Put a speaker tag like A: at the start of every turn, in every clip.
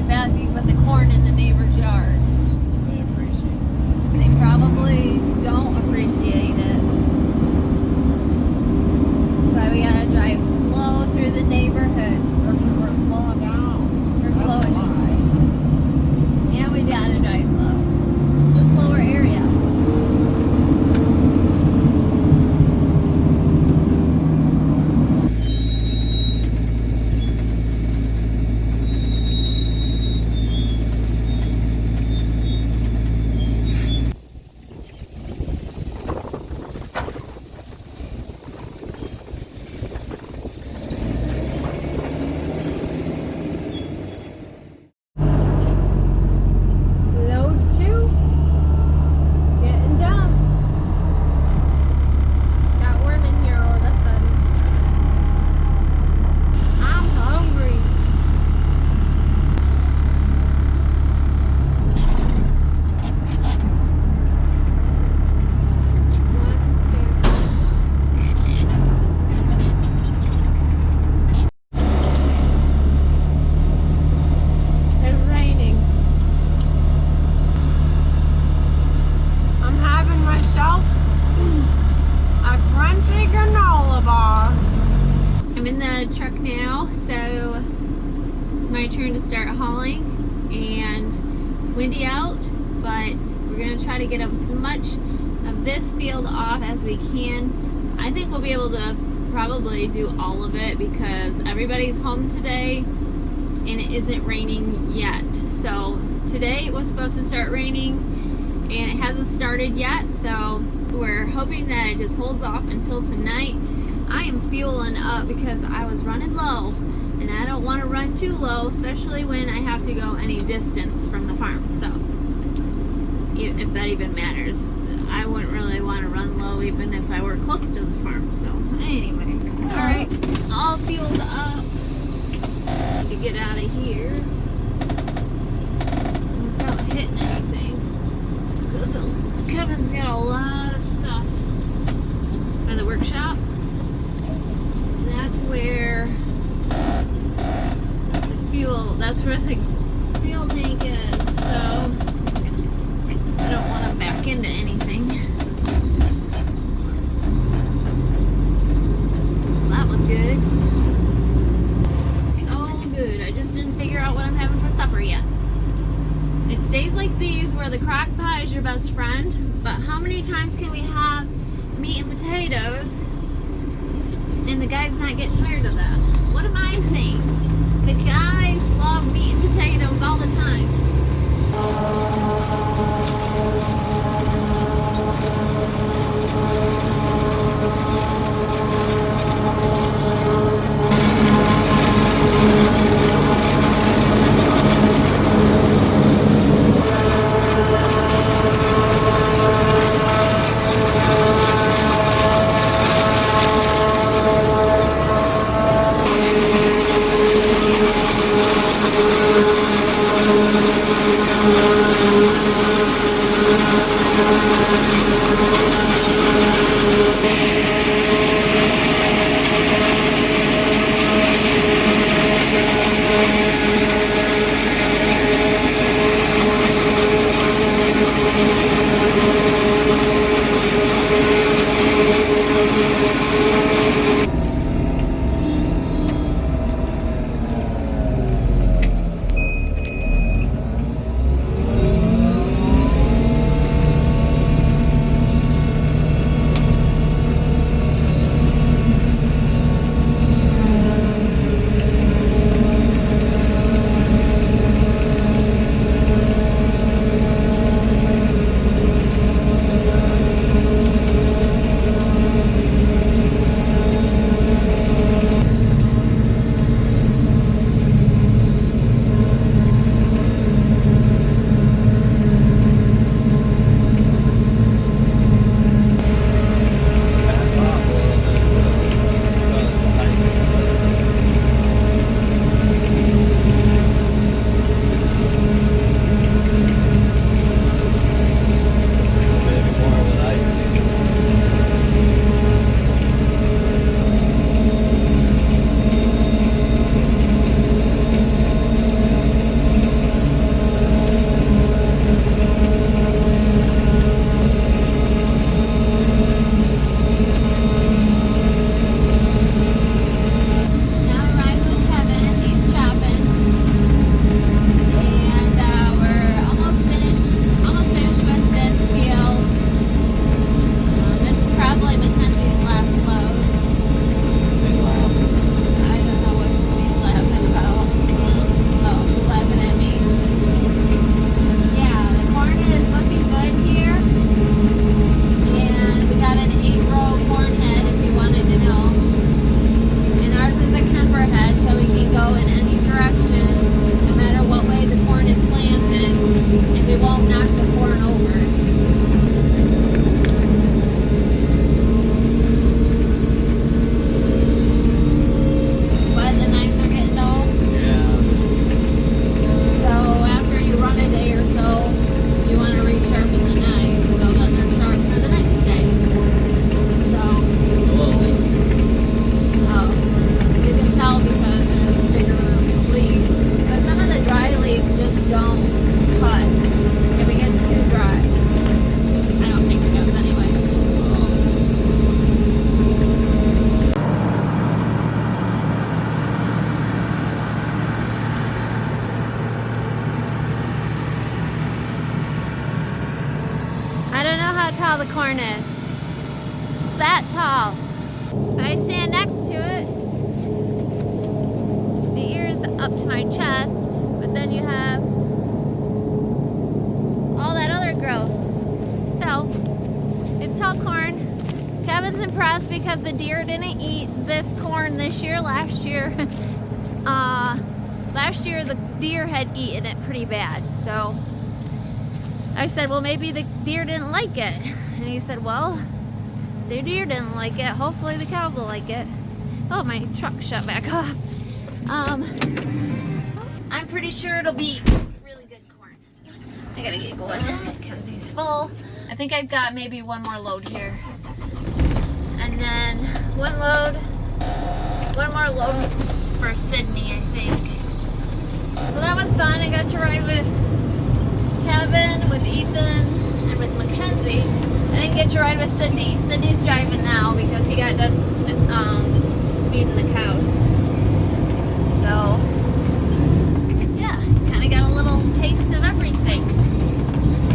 A: really fast. You can put the corn in the neighbor's yard.
B: They appreciate it.
A: They probably don't appreciate it. So we gotta drive slow through the neighborhood.
B: We're slowing down.
A: We're
B: That's
A: slowing.
B: a lie.
A: Yeah, we gotta drive slow. It's a slower area. Load 2. Getting dumped. Got warm in here all of a sudden. I'm hungry. It's raining.
C: I'm having myself a crunchy granola bar.
A: I'm in the truck now, so it's my turn to start hauling, and it's windy out, but we're gonna try to get as much of this field off as we can. I think we'll be able to probably do all of it because everybody's home today and it isn't raining yet. So today it was supposed to start raining and it hasn't started yet, so we're hoping that it just holds off until tonight. I am fueling up because I was running low, and I don't want to run too low, especially when I have to go any distance from the farm. So, if that even matters, I wouldn't really want to run low even if I were close to the farm. So, anyway, all right, all fueled up. Need to get out of here without hitting anything. Because Kevin's got a lot of stuff by the workshop. That's where the fuel tank is, so I don't want to back into anything. That was good. It's all good. I just didn't figure out what I'm having for supper yet. It's days like these where the crock pot is your best friend, but how many times can we have meat and potatoes and the guys not get tired of that? What am I saying? The guys love meat and potatoes all the time. tall the corn is. It's that tall. If I stand next to it, the ear's up to my chest, but then you have all that other growth. So, it's tall corn. Kevin's impressed because the deer didn't eat this corn this year. Last year the deer had eaten it pretty bad. So I said, well, maybe the deer didn't like it. And he said, well, the deer didn't like it. Hopefully the cows will like it. Oh, my truck shut back off. I'm pretty sure it'll be really good corn. I gotta get going. Mackenzie's full. I think I've got maybe one more load here. And then one more load for Sydney, I think. So that was fun. I got to ride with Kevin, with Ethan, and with Mackenzie. I didn't get to ride with Sydney. Sydney's driving now because he got done feeding the cows. So, yeah, kind of got a little taste of everything.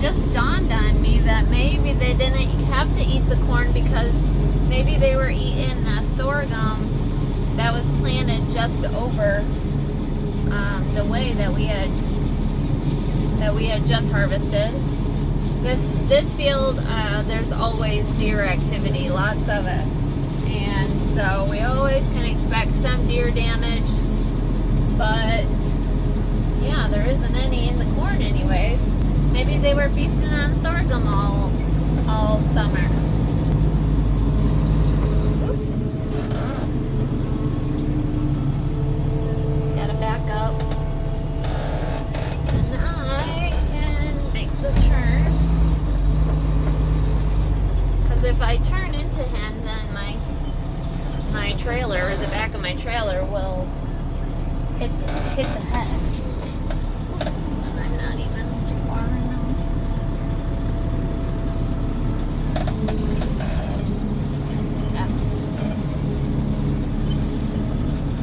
A: Just dawned on me that maybe they didn't have to eat the corn because maybe they were eating sorghum that was planted just over the way that we had just harvested. This field, there's always deer activity, lots of it, and so we always can expect some deer damage. But yeah, there isn't any in the corn, anyways. Maybe they were feasting on sorghum all summer. Just gotta back up. And I can make the turn. Because if I turn into him, then my trailer, the back of my trailer will hit the head. Oops, and I'm not even far enough.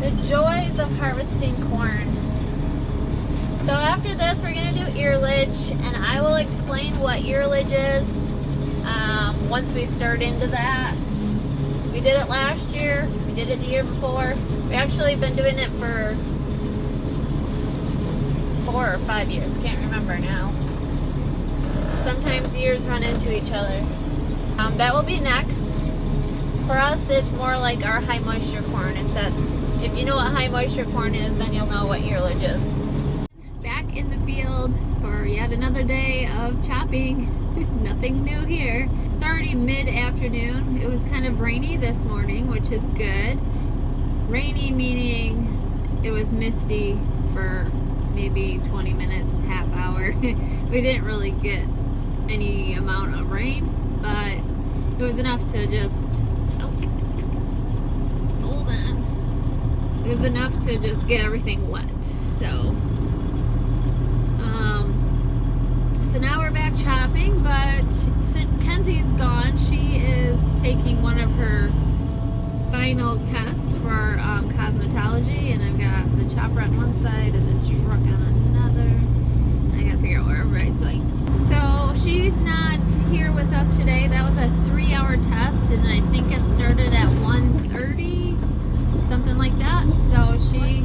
A: The joys of harvesting corn. So after this, we're going to do earlage, and I will explain what earlage is once we start into that. We did it last year. We did it the year before. We've actually been doing it for 4 or 5 years. Can't remember now. Sometimes years run into each other. That will be next. For us, it's more like our high moisture corn. If you know what high moisture corn is, then you'll know what earlage is. Back in the field for yet another day of chopping. Nothing new here. It's already mid-afternoon. It was kind of rainy this morning, which is good. Rainy meaning it was misty for maybe 20 minutes, half hour. We didn't really get any amount of rain, but it was enough to just, hold on. It was enough to just get everything wet. So now we're back chopping, but Mackenzie's gone. She is taking one of her final tests for cosmetology, and I've got the chopper on one side and the truck on another. I gotta figure out where everybody's going. So she's not here with us today. That was a 3-hour test, and I think it started at 1:30, something like that. So she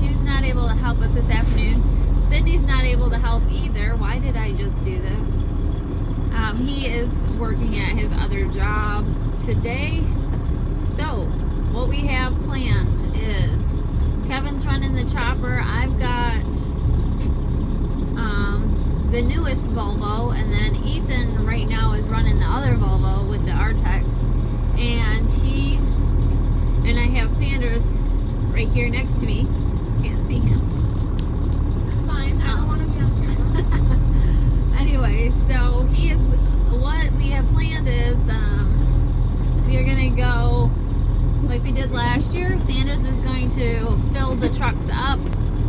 A: was not able to help us this afternoon. Sydney's not able to help either. Why did I just do this? He is working at his other job today. So, what we have planned is Kevin's running the chopper. I've got the newest Volvo, and then Ethan right now is running the other Volvo with the Artex. And I have Sanders right here next to me. Can't see him. Anyway, so what we have planned is we are going to go like we did last year. Sanders is going to fill the trucks up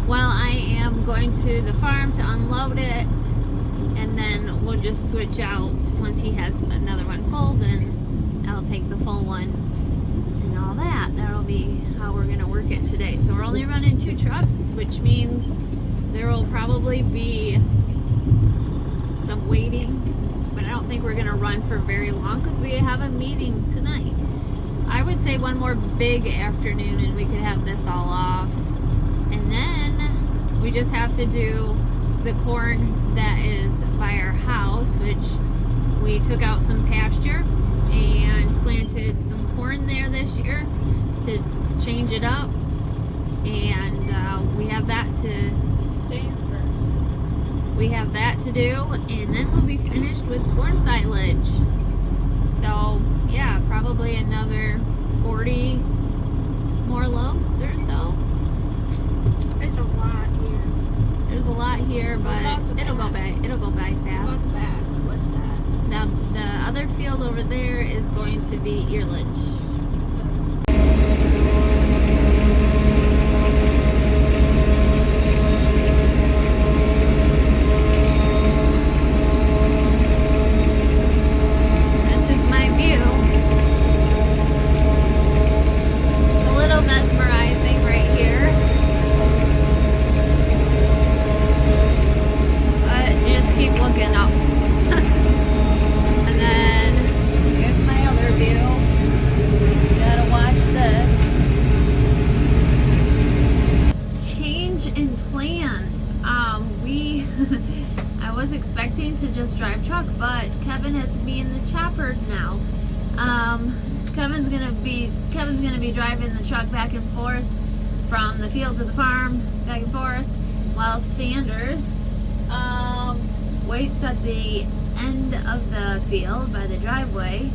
A: while I am going to the farm to unload it, and then we'll just switch out. Once he has another one full, then I'll take the full one and all that. That'll be how we're going to work it today. So we're only running 2 trucks, which means there will probably be some waiting, but I don't think we're gonna run for very long because we have a meeting tonight. I would say one more big afternoon and we could have this all off. And then we just have to do the corn that is by our house, which we took out some pasture and planted some corn there this year to change it up. And we have that to
C: Stand first.
A: we have that to do, and then we'll be finished with corn silage. So yeah, probably another 40 more loads or so.
C: There's a lot here.
A: There's a lot here, but it'll go by fast.
C: What's that? What's that?
A: Now the other field over there is going to be earlage. This is my view. It's a little mesmerizing right here. But you just keep looking up. And then here's my other view. Gotta watch this. Change in plans. I was expecting to just drive truck, but Kevin has to be in the chopper now. Kevin's gonna be driving the truck back and forth from the field to the farm, back and forth, while Sanders waits at the end of the field by the driveway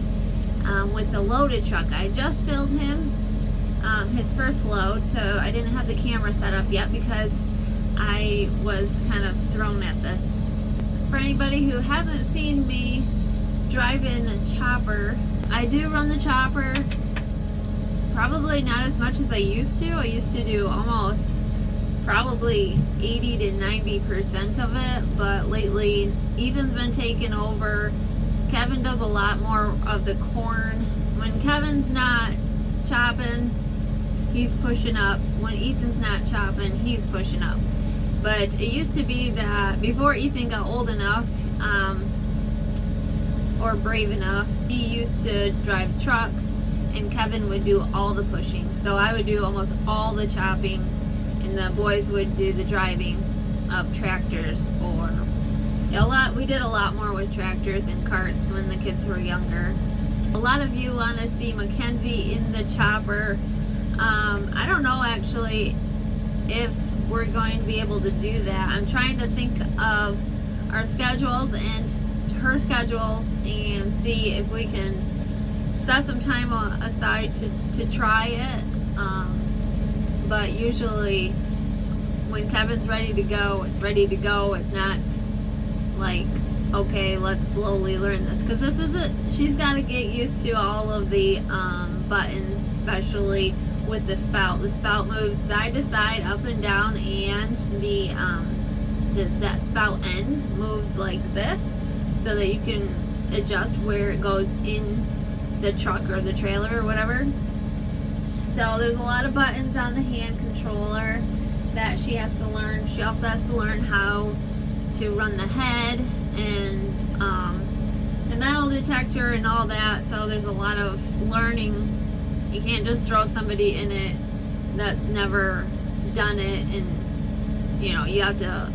A: with the loaded truck. I just filled him his first load, so I didn't have the camera set up yet because I was kind of thrown at this. For anybody who hasn't seen me driving a chopper, I do run the chopper, probably not as much as I used to. I used to do almost probably 80 to 90% of it, but lately Ethan's been taking over. Kevin does a lot more of the corn. When Kevin's not chopping, he's pushing up. When Ethan's not chopping, he's pushing up. But it used to be that before Ethan got old enough, or brave enough, he used to drive truck and Kevin would do all the pushing. So I would do almost all the chopping and the boys would do the driving of tractors, or we did a lot more with tractors and carts when the kids were younger. A lot of you want to see Mackenzie in the chopper. I don't know actually if we're going to be able to do that. I'm trying to think of our schedules and her schedule and see if we can set some time aside to try it. But usually when Kevin's ready to go, it's ready to go. It's not like, okay, let's slowly learn this, because this isn't, she's got to get used to all of the buttons, especially with the spout. The spout moves side to side, up and down, and that spout end moves like this, so that you can adjust where it goes in the truck or the trailer or whatever. So there's a lot of buttons on the hand controller that she has to learn. She also has to learn how to run the head and the metal detector and all that. So there's a lot of learning. You can't just throw somebody in it that's never done it, and you have to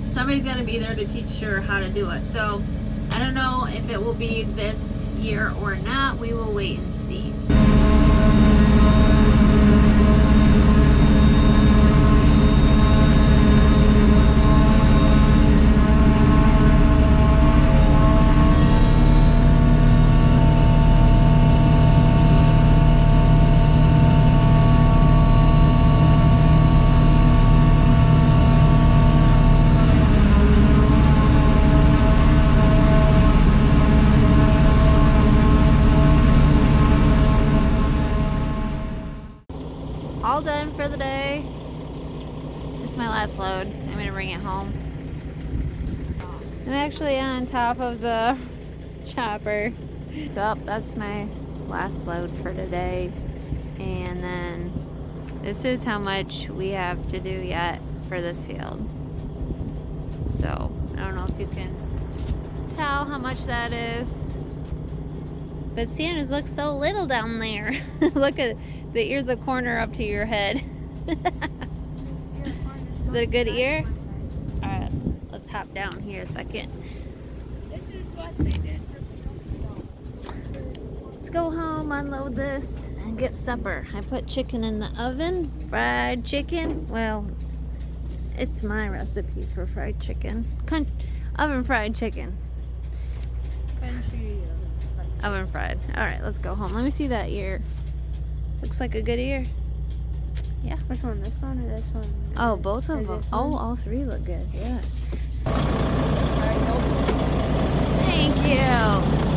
A: somebody's got to be there to teach her how to do it. So I don't know if it will be this year or not. We will wait and see. All done for the day. This is my last load. I'm gonna bring it home. I'm actually on top of the chopper. So that's my last load for today. And then this is how much we have to do yet for this field. So I don't know if you can tell how much that is. But Santa's look so little down there. Look at the ear's a corner up to your head. Is it a good ear? Alright, let's hop down here a second.
C: This is what they did for
A: Let's go home, unload this, and get supper. I put chicken in the oven. Fried chicken. Well, it's my recipe for fried chicken. Oven fried chicken.
C: country.
A: Oven fried. Alright, let's go home. Let me see that ear. Looks like a good ear. Yeah.
B: Which one? This one or this one?
A: Oh, both
B: Or
A: of them.
B: this
A: Oh,
B: one?
A: all three look good. Yes.
B: Alright, nope.
A: Thank you.